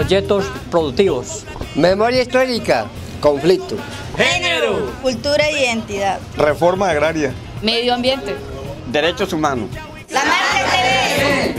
proyectos productivos. Memoria histórica, conflicto. Género. Cultura e identidad. Reforma agraria. Medio ambiente. Derechos humanos. La Marcha TV.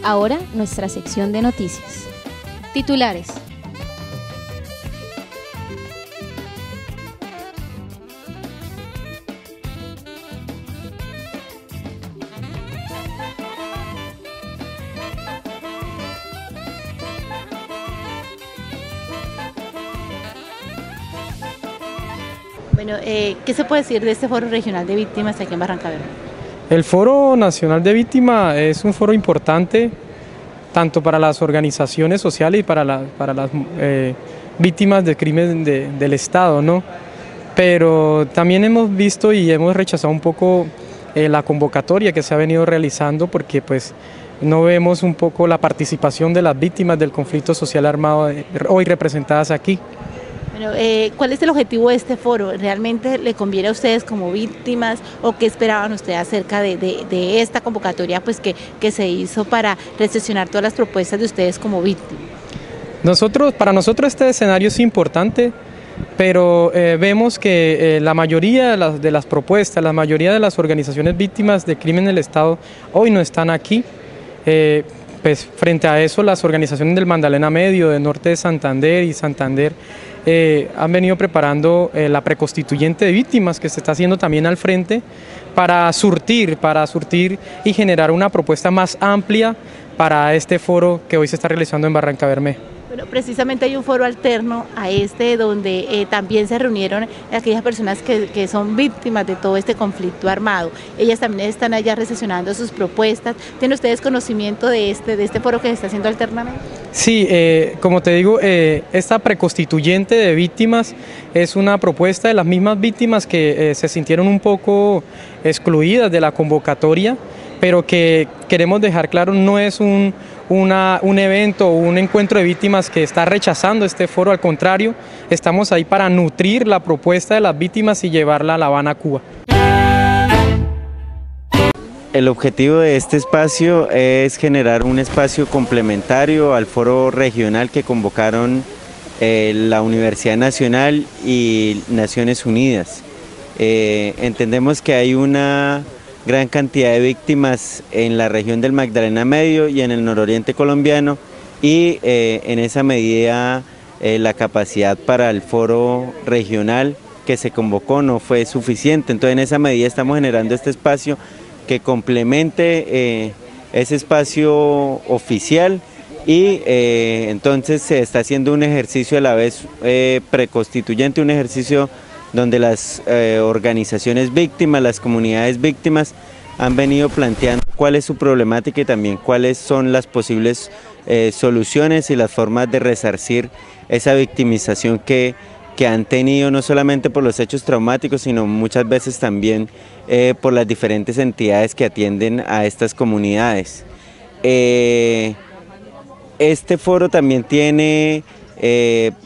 Ahora nuestra sección de noticias. Titulares. Bueno, ¿qué se puede decir de este Foro Regional de Víctimas aquí en Barrancabermeja? El Foro Nacional de Víctimas es un foro importante tanto para las organizaciones sociales y para las víctimas de crimen del Estado, ¿no? Pero también hemos visto y hemos rechazado un poco la convocatoria que se ha venido realizando porque pues no vemos un poco la participación de las víctimas del conflicto social armado hoy representadas aquí. Bueno, ¿cuál es el objetivo de este foro? ¿Realmente le conviene a ustedes como víctimas o qué esperaban ustedes acerca de esta convocatoria pues, que se hizo para recepcionar todas las propuestas de ustedes como víctimas? Para nosotros este escenario es importante, pero vemos que la mayoría de las propuestas, la mayoría de las organizaciones víctimas de crimen del Estado hoy no están aquí. Pues frente a eso las organizaciones del Magdalena Medio, del norte de Santander y Santander han venido preparando la preconstituyente de víctimas que se está haciendo también al frente para surtir y generar una propuesta más amplia para este foro que hoy se está realizando en Barrancabermeja. Bueno, precisamente hay un foro alterno a este donde también se reunieron aquellas personas que son víctimas de todo este conflicto armado. Ellas también están allá recepcionando sus propuestas. ¿Tienen ustedes conocimiento de este foro que se está haciendo alternamente? Sí, como te digo, esta preconstituyente de víctimas es una propuesta de las mismas víctimas que se sintieron un poco excluidas de la convocatoria, pero que queremos dejar claro no es un evento o un encuentro de víctimas que está rechazando este foro, al contrario, estamos ahí para nutrir la propuesta de las víctimas y llevarla a La Habana, Cuba. El objetivo de este espacio es generar un espacio complementario al foro regional que convocaron la Universidad Nacional y Naciones Unidas. Entendemos que hay una gran cantidad de víctimas en la región del Magdalena Medio y en el nororiente colombiano y en esa medida la capacidad para el foro regional que se convocó no fue suficiente, entonces en esa medida estamos generando este espacio que complemente ese espacio oficial y entonces se está haciendo un ejercicio a la vez preconstituyente, un ejercicio donde las organizaciones víctimas, las comunidades víctimas han venido planteando cuál es su problemática y también cuáles son las posibles soluciones y las formas de resarcir esa victimización que han tenido no solamente por los hechos traumáticos, sino muchas veces también por las diferentes entidades que atienden a estas comunidades. Este foro también tiene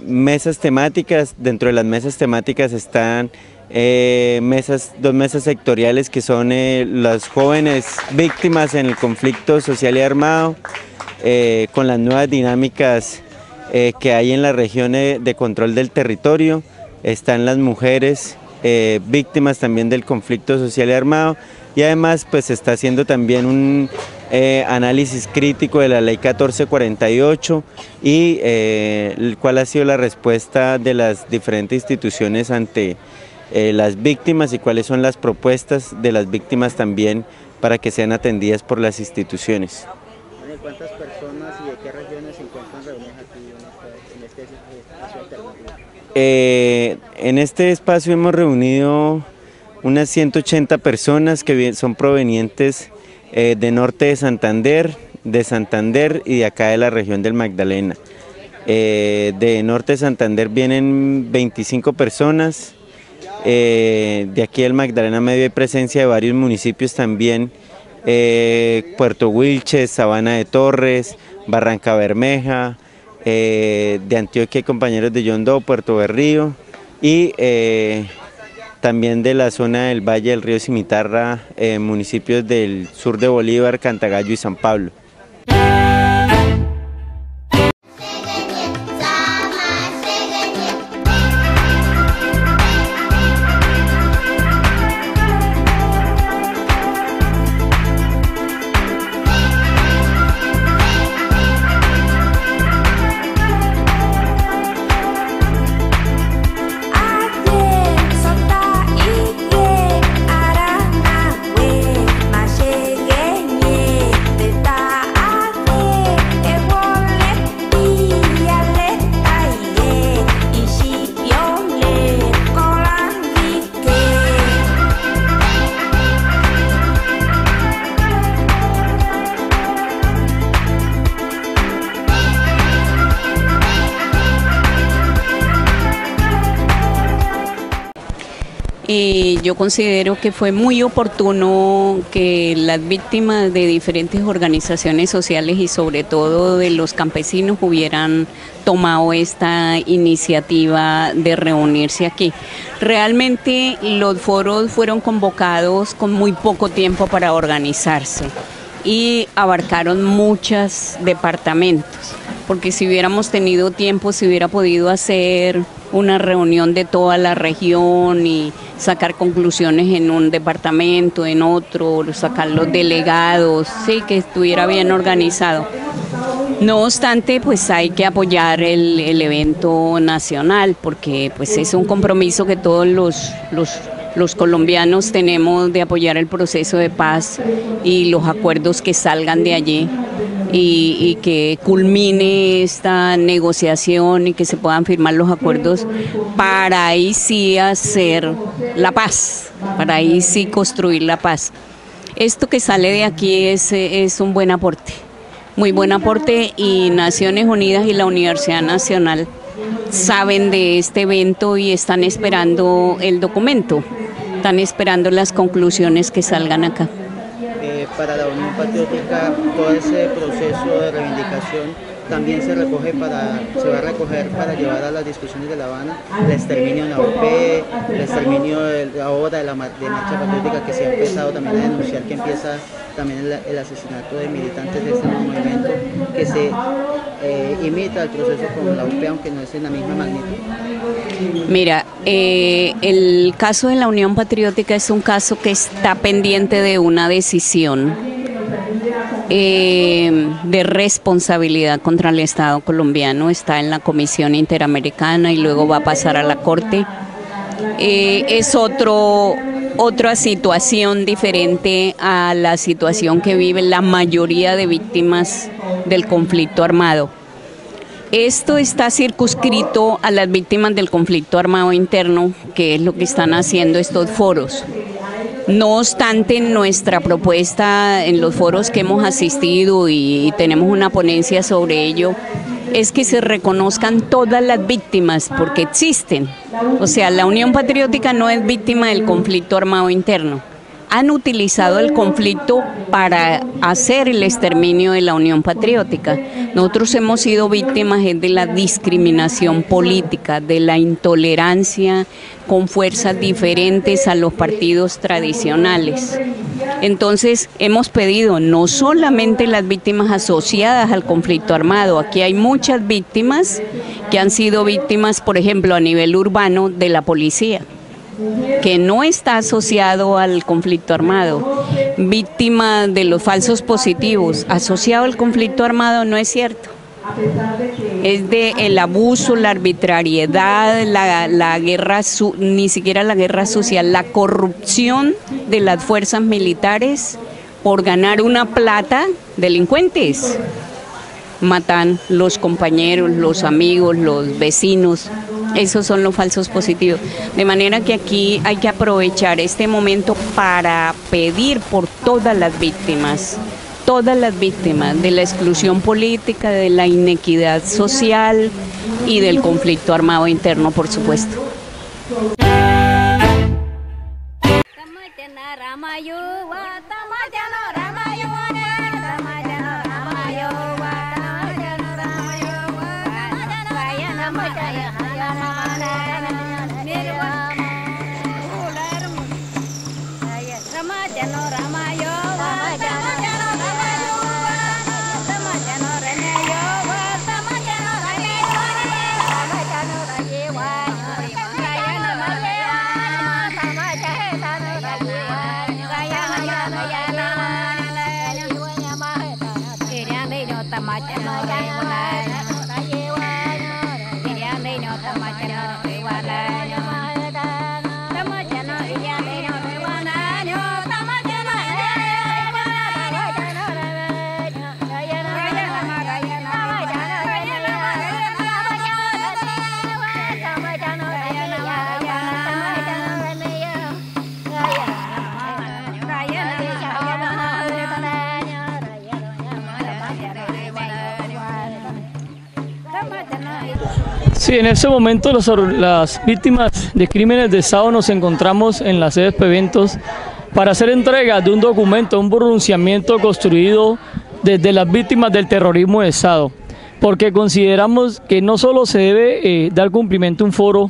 mesas temáticas. Dentro de las mesas temáticas están dos mesas sectoriales que son las jóvenes víctimas en el conflicto social y armado, con las nuevas dinámicas que hay en la región de control del territorio. Están las mujeres víctimas también del conflicto social y armado, y además pues se está haciendo también un análisis crítico de la ley 1448 y cuál ha sido la respuesta de las diferentes instituciones ante las víctimas y cuáles son las propuestas de las víctimas también para que sean atendidas por las instituciones. ¿Cuántas personas y de qué regiones se encuentran reunidas aquí en este espacio alternativo? En este espacio hemos reunido unas 180 personas que son provenientes de norte de Santander y de acá de la región del Magdalena. de Norte Santander vienen 25 personas. De aquí del Magdalena Medio hay presencia de varios municipios también, Puerto Wilches, Sabana de Torres, Barranca Bermeja, de Antioquia hay compañeros de Yondó, Puerto Berrío y también de la zona del Valle del Río Cimitarra, municipios del sur de Bolívar, Cantagallo y San Pablo. Yo considero que fue muy oportuno que las víctimas de diferentes organizaciones sociales y sobre todo de los campesinos hubieran tomado esta iniciativa de reunirse aquí. Realmente los foros fueron convocados con muy poco tiempo para organizarse y abarcaron muchos departamentos, porque si hubiéramos tenido tiempo se hubiera podido hacer una reunión de toda la región y sacar conclusiones en un departamento, en otro, sacar los delegados, sí, que estuviera bien organizado. No obstante, pues hay que apoyar el evento nacional, porque pues es un compromiso que todos los colombianos tenemos de apoyar el proceso de paz y los acuerdos que salgan de allí. Y que culmine esta negociación y que se puedan firmar los acuerdos para ahí sí hacer la paz, para ahí sí construir la paz. Esto que sale de aquí es un buen aporte, muy buen aporte, y Naciones Unidas y la Universidad Nacional saben de este evento y están esperando el documento, están esperando las conclusiones que salgan acá. Para la Unión Patriótica, todo ese proceso de reivindicación también se va a recoger para llevar a las discusiones de La Habana el exterminio en la UP, el exterminio ahora de Marcha Patriótica, que se ha empezado también a denunciar, que empieza también el asesinato de militantes de este movimiento, que se imita el proceso con la UP, aunque no es en la misma magnitud. Mira, el caso de la Unión Patriótica es un caso que está pendiente de una decisión de responsabilidad contra el Estado colombiano. Está en la Comisión Interamericana y luego va a pasar a la Corte. Es otra situación diferente a la situación que vive la mayoría de víctimas del conflicto armado. Esto está circunscrito a las víctimas del conflicto armado interno, que es lo que están haciendo estos foros. No obstante, nuestra propuesta en los foros que hemos asistido y tenemos una ponencia sobre ello, es que se reconozcan todas las víctimas, porque existen. O sea, la Unión Patriótica no es víctima del conflicto armado interno. Han utilizado el conflicto para hacer el exterminio de la Unión Patriótica. Nosotros hemos sido víctimas de la discriminación política, de la intolerancia con fuerzas diferentes a los partidos tradicionales. Entonces hemos pedido no solamente las víctimas asociadas al conflicto armado, aquí hay muchas víctimas que han sido víctimas, por ejemplo, a nivel urbano de la policía, que no está asociado al conflicto armado, víctima de los falsos positivos, asociado al conflicto armado, no es cierto. Es de el abuso, la arbitrariedad, la guerra, ni siquiera la guerra sucia, la corrupción de las fuerzas militares por ganar una plata, delincuentes. Matan los compañeros, los amigos, los vecinos. Esos son los falsos positivos. De manera que aquí hay que aprovechar este momento para pedir por todas las víctimas todas las víctimas de la exclusión política, de la inequidad social y del conflicto armado interno, por supuesto. Sí, en este momento las víctimas de crímenes de Estado nos encontramos en la sede de Eventos para hacer entrega de un documento, un pronunciamiento construido desde las víctimas del terrorismo de Estado, porque consideramos que no solo se debe dar cumplimiento a un foro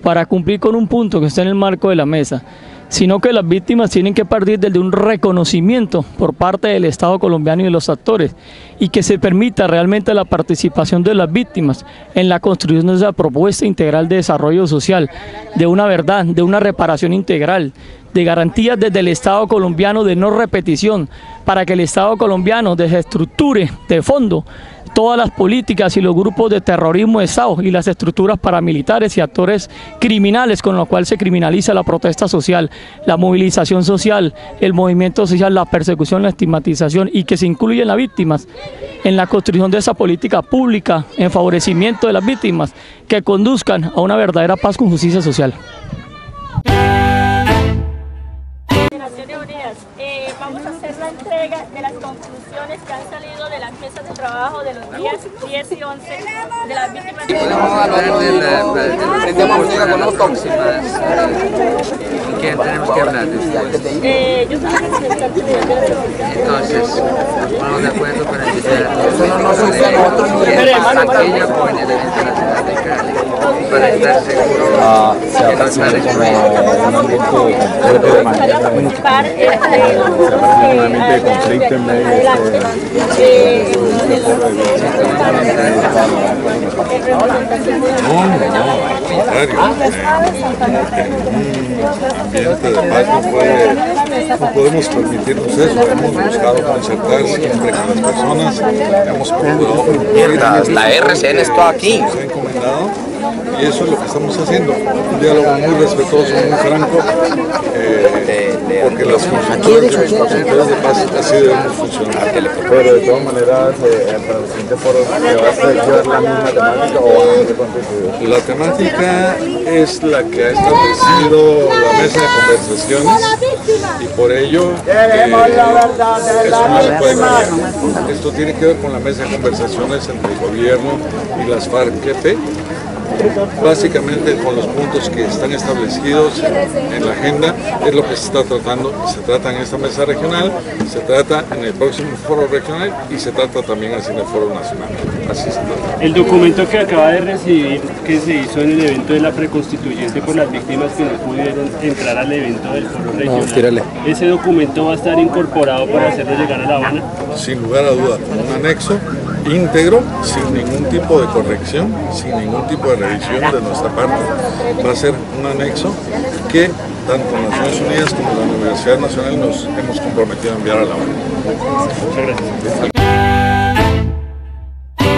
para cumplir con un punto que está en el marco de la mesa, sino que las víctimas tienen que partir desde un reconocimiento por parte del Estado colombiano y de los actores, y que se permita realmente la participación de las víctimas en la construcción de esa propuesta integral de desarrollo social, de una verdad, de una reparación integral, de garantías desde el Estado colombiano de no repetición, para que el Estado colombiano desestructure de fondo todas las políticas y los grupos de terrorismo de Estado y las estructuras paramilitares y actores criminales con los cuales se criminaliza la protesta social, la movilización social, el movimiento social, la persecución, la estigmatización, y que se incluyan las víctimas en la construcción de esa política pública en favorecimiento de las víctimas que conduzcan a una verdadera paz con justicia social. Vamos a hacer la entrega de las conclusiones que han salido de las mesas de trabajo de los días 10 y 11 de las víctimas de Podemos hablar de las próximas. ¿Qué tenemos que hablar después? Yo soy la representante de la Entonces, estamos de acuerdo para empezar aquella por el evento nacional de Cali, para estar seguros que no está participar de conflicto en medio no podemos permitirnos eso. Hemos buscado concertar siempre con las personas, hemos procurado la RCN está aquí. Y eso es lo que estamos haciendo, un diálogo muy respetuoso, muy franco, porque las funciones de paz así debemos funcionar. Pero de todas maneras, para el siguiente foro, ¿va a llevar la misma temática o van a contribuir? La temática es la que ha establecido la mesa de conversaciones y por ello eso no se puede cambiar. Esto tiene que ver con la mesa de conversaciones entre el gobierno y las FARC-EP, básicamente con los puntos que están establecidos en la agenda, es lo que se está tratando, se trata en esta mesa regional, se trata en el próximo foro regional y se trata también así en el foro nacional. Así se trata. El documento que acaba de recibir, que se hizo en el evento de la preconstituyente por las víctimas que no pudieron entrar al evento del foro regional, ¿ese documento va a estar incorporado para hacerlo llegar a La Habana? Sin lugar a duda, un anexo íntegro, sin ningún tipo de corrección, sin ningún tipo de revisión de nuestra parte. Va a ser un anexo que tanto Naciones Unidas como la Universidad Nacional nos hemos comprometido a enviar a La Habana. Muchas gracias.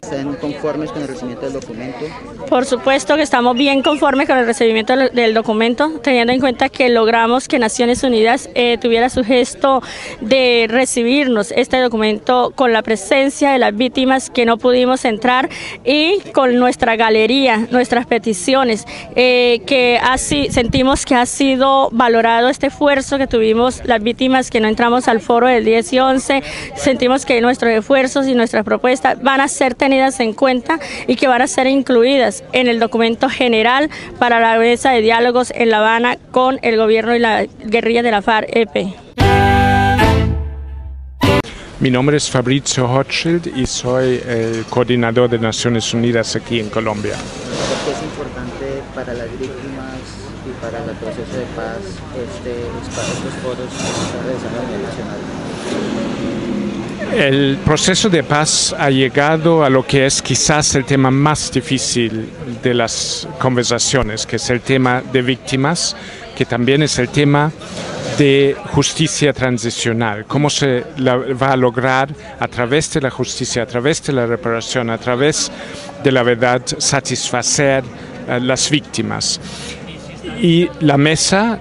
¿Están conformes con el recibimiento del documento? Por supuesto que estamos bien conformes con el recibimiento del documento, teniendo en cuenta que logramos que Naciones Unidas tuviera su gesto de recibirnos este documento con la presencia de las víctimas que no pudimos entrar y con nuestra galería, nuestras peticiones, que así sentimos que ha sido valorado este esfuerzo que tuvimos las víctimas que no entramos al foro del 10 y 11, sentimos que nuestros esfuerzos y nuestras propuestas van a ser tenidas en cuenta y que van a ser incluidas en el documento general para la mesa de diálogos en La Habana con el gobierno y la guerrilla de la FARC-EP. Mi nombre es Fabrizio Hochschild y soy el coordinador de Naciones Unidas aquí en Colombia. ¿Por qué es importante para las víctimas y para el proceso de paz estos foros que se están realizando a nivel nacional? El proceso de paz ha llegado a lo que es quizás el tema más difícil de las conversaciones, que es el tema de víctimas, que también es el tema de justicia transicional. Cómo se va a lograr a través de la justicia, a través de la reparación, a través de la verdad, satisfacer a las víctimas. Y la mesa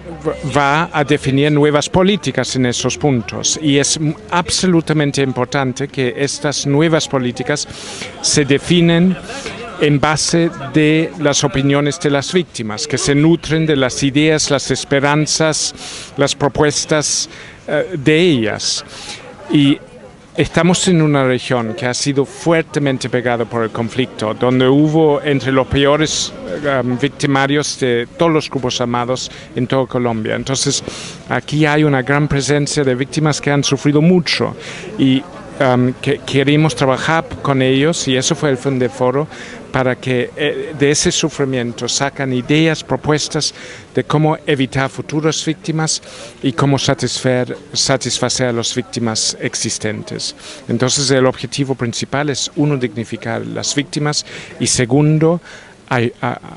va a definir nuevas políticas en esos puntos y es absolutamente importante que estas nuevas políticas se definen en base de las opiniones de las víctimas, que se nutren de las ideas, las esperanzas, las propuestas de ellas. Y estamos en una región que ha sido fuertemente pegada por el conflicto, donde hubo entre los peores victimarios de todos los grupos armados en toda Colombia. Entonces, aquí hay una gran presencia de víctimas que han sufrido mucho y que queremos trabajar con ellos, y eso fue el fin del foro, para que de ese sufrimiento sacan ideas, propuestas de cómo evitar futuras víctimas y cómo satisfacer a las víctimas existentes. Entonces el objetivo principal es, uno, dignificar a las víctimas y segundo,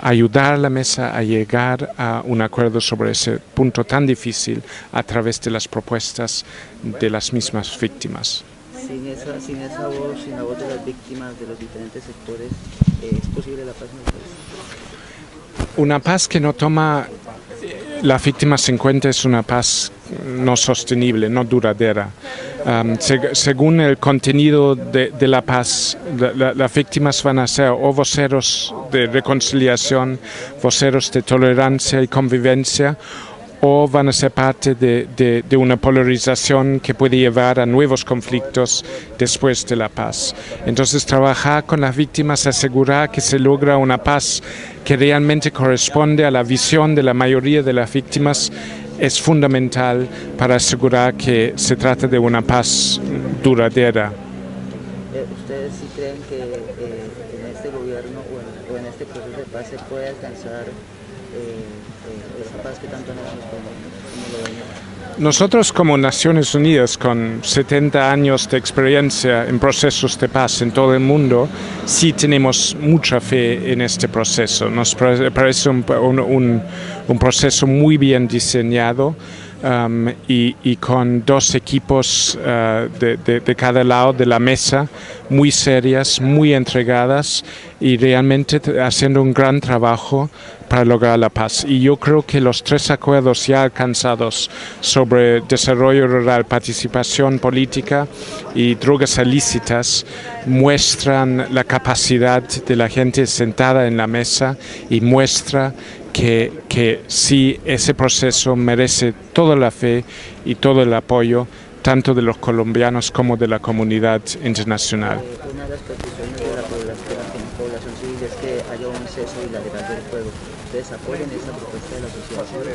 ayudar a la mesa a llegar a un acuerdo sobre ese punto tan difícil a través de las propuestas de las mismas víctimas. Sin esa voz, sin la voz de las víctimas de los diferentes sectores, ¿es posible la paz en el país? Una paz que no toma las víctimas en cuenta es una paz no sostenible, no duradera. Según el contenido de la paz, las víctimas van a ser o voceros de reconciliación, voceros de tolerancia y convivencia, o van a ser parte de una polarización que puede llevar a nuevos conflictos después de la paz. Entonces, trabajar con las víctimas, asegurar que se logra una paz que realmente corresponde a la visión de la mayoría de las víctimas, es fundamental para asegurar que se trata de una paz duradera. ¿Ustedes sí creen que en este gobierno o en este proceso de paz se puede alcanzar esa paz que tanto necesitamos como lo ven? Nosotros como Naciones Unidas, con 70 años de experiencia en procesos de paz en todo el mundo, sí tenemos mucha fe en este proceso. Nos parece un proceso muy bien diseñado y con dos equipos de cada lado de la mesa, muy serias, muy entregadas y realmente haciendo un gran trabajo para lograr la paz. Y yo creo que los 3 acuerdos ya alcanzados sobre desarrollo rural, participación política y drogas ilícitas muestran la capacidad de la gente sentada en la mesa y muestra que sí, ese proceso merece toda la fe y todo el apoyo, tanto de los colombianos como de la comunidad internacional. Una de las peticiones de la población civil es que haya un cese bilateral del fuego. ¿Ustedes apoyan esa propuesta de la sociedad civil?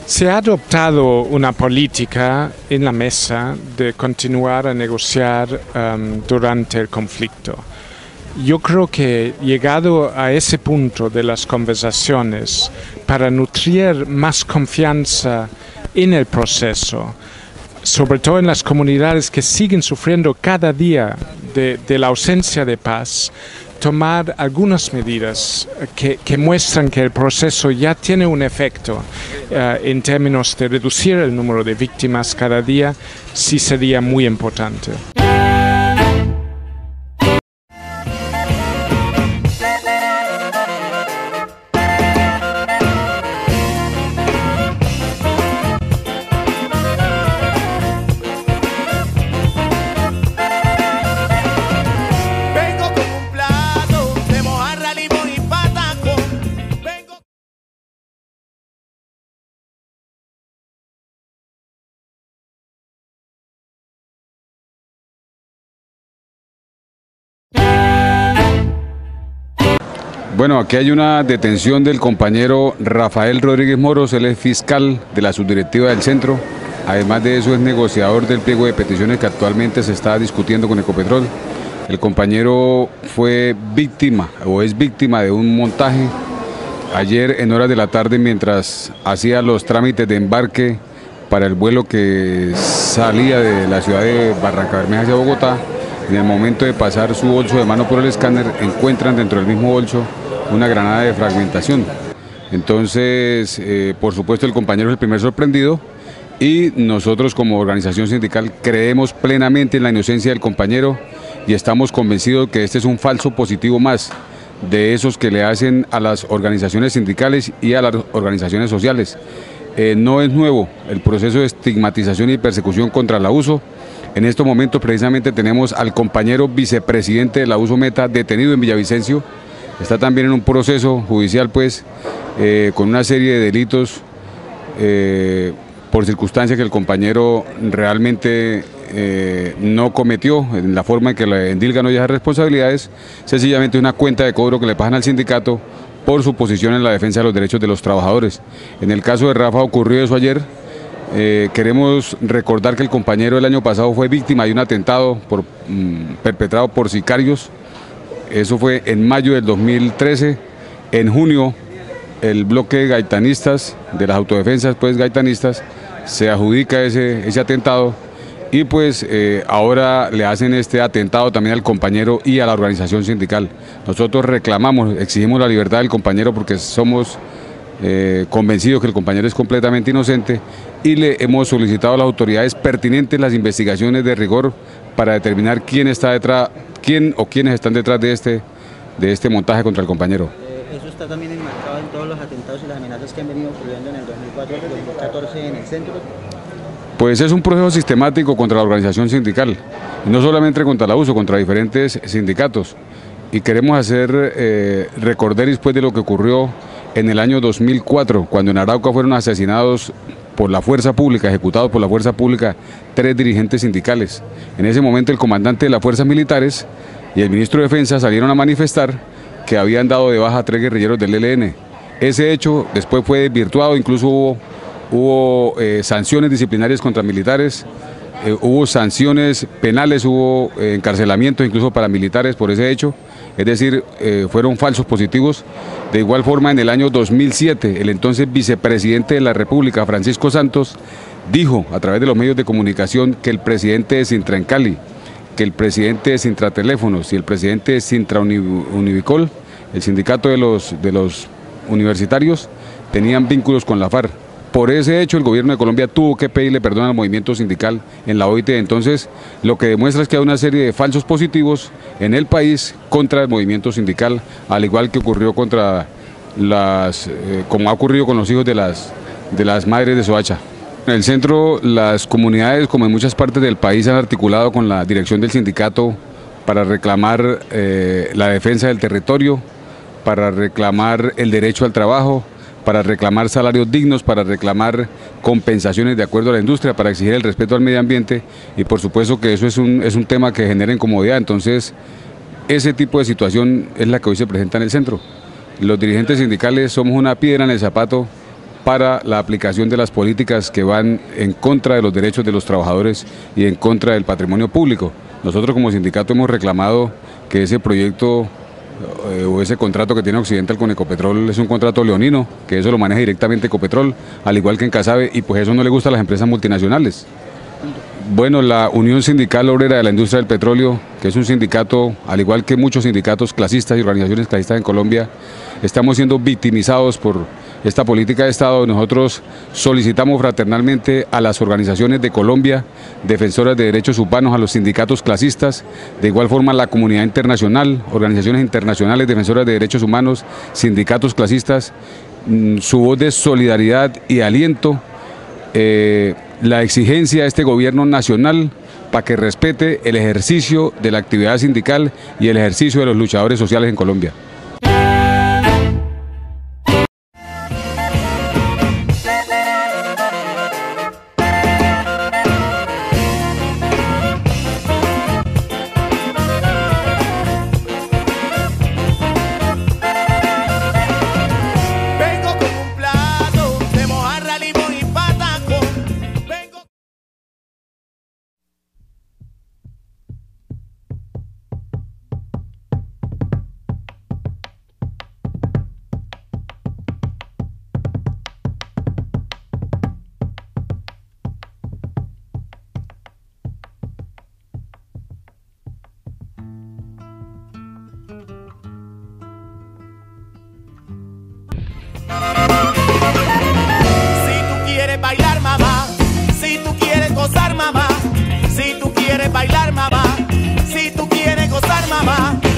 Se ha adoptado una política en la mesa de continuar a negociar durante el conflicto. Yo creo que llegado a ese punto de las conversaciones, para nutrir más confianza en el proceso, sobre todo en las comunidades que siguen sufriendo cada día de la ausencia de paz, tomar algunas medidas que muestran que el proceso ya tiene un efecto en términos de reducir el número de víctimas cada día, sí sería muy importante. Bueno, aquí hay una detención del compañero Rafael Rodríguez Moros, él es fiscal de la subdirectiva del centro, además de eso es negociador del pliego de peticiones que actualmente se está discutiendo con Ecopetrol. El compañero fue víctima o es víctima de un montaje ayer en horas de la tarde mientras hacía los trámites de embarque para el vuelo que salía de la ciudad de Barrancabermeja hacia Bogotá. En el momento de pasar su bolso de mano por el escáner, encuentran dentro del mismo bolso una granada de fragmentación. Entonces, por supuesto, el compañero es el primer sorprendido y nosotros como organización sindical creemos plenamente en la inocencia del compañero y estamos convencidos que este es un falso positivo más de esos que le hacen a las organizaciones sindicales y a las organizaciones sociales. No es nuevo el proceso de estigmatización y persecución contra el abuso. En estos momentos precisamente tenemos al compañero vicepresidente de la Uso Meta detenido en Villavicencio. Está también en un proceso judicial pues con una serie de delitos por circunstancias que el compañero realmente no cometió en la forma en que le endilgan hoy esas responsabilidades, sencillamente una cuenta de cobro que le pasan al sindicato por su posición en la defensa de los derechos de los trabajadores. En el caso de Rafa ocurrió eso ayer. Queremos recordar que el compañero el año pasado fue víctima de un atentado perpetrado por sicarios. Eso fue en mayo del 2013. En junio el bloque gaitanistas, de las autodefensas pues gaitanistas, se adjudica ese atentado y pues ahora le hacen este atentado también al compañero y a la organización sindical. Nosotros reclamamos, exigimos la libertad del compañero porque somos convencidos que el compañero es completamente inocente y le hemos solicitado a las autoridades pertinentes las investigaciones de rigor para determinar quién está detrás, quién o quiénes están detrás de este montaje contra el compañero. Eso está también enmarcado en todos los atentados y las amenazas que han venido ocurriendo en el 2004 y 2014 en el centro. Pues es un proceso sistemático contra la organización sindical, y no solamente contra el abuso, contra diferentes sindicatos. Y queremos hacer recordar después de lo que ocurrió en el año 2004, cuando en Arauca fueron asesinados por la fuerza pública, ejecutados por la fuerza pública, 3 dirigentes sindicales. En ese momento el comandante de las fuerzas militares y el ministro de Defensa salieron a manifestar que habían dado de baja a 3 guerrilleros del ELN. Ese hecho después fue desvirtuado, incluso hubo sanciones disciplinarias contra militares, hubo sanciones penales, hubo encarcelamientos incluso para militares por ese hecho, es decir, fueron falsos positivos. De igual forma, en el año 2007, el entonces vicepresidente de la República, Francisco Santos, dijo a través de los medios de comunicación que el presidente de Sintra en Cali, que el presidente de Sintra Teléfonos y el presidente de Sintra Univicol, el sindicato de los universitarios, tenían vínculos con la FARC. Por ese hecho, el gobierno de Colombia tuvo que pedirle perdón al movimiento sindical en la OIT. Entonces, lo que demuestra es que hay una serie de falsos positivos en el país contra el movimiento sindical, al igual que ocurrió contra como ha ocurrido con los hijos de las madres de Soacha. En el centro, las comunidades, como en muchas partes del país, han articulado con la dirección del sindicato para reclamar la defensa del territorio, para reclamar el derecho al trabajo, para reclamar salarios dignos, para reclamar compensaciones de acuerdo a la industria, para exigir el respeto al medio ambiente y por supuesto que eso es un tema que genera incomodidad. Entonces, ese tipo de situación es la que hoy se presenta en el centro. Los dirigentes sindicales somos una piedra en el zapato para la aplicación de las políticas que van en contra de los derechos de los trabajadores y en contra del patrimonio público. Nosotros como sindicato hemos reclamado que ese proyecto o ese contrato que tiene Occidental con Ecopetrol es un contrato leonino, que eso lo maneja directamente Ecopetrol, al igual que en Casabe, y pues eso no le gusta a las empresas multinacionales. Bueno, la Unión Sindical Obrera de la Industria del Petróleo, que es un sindicato, al igual que muchos sindicatos clasistas y organizaciones clasistas en Colombia, estamos siendo victimizados por esta política de Estado. Nosotros solicitamos fraternalmente a las organizaciones de Colombia, defensoras de derechos humanos, a los sindicatos clasistas, de igual forma a la comunidad internacional, organizaciones internacionales, defensoras de derechos humanos, sindicatos clasistas, su voz de solidaridad y aliento, la exigencia a este gobierno nacional para que respete el ejercicio de la actividad sindical y el ejercicio de los luchadores sociales en Colombia. mamá.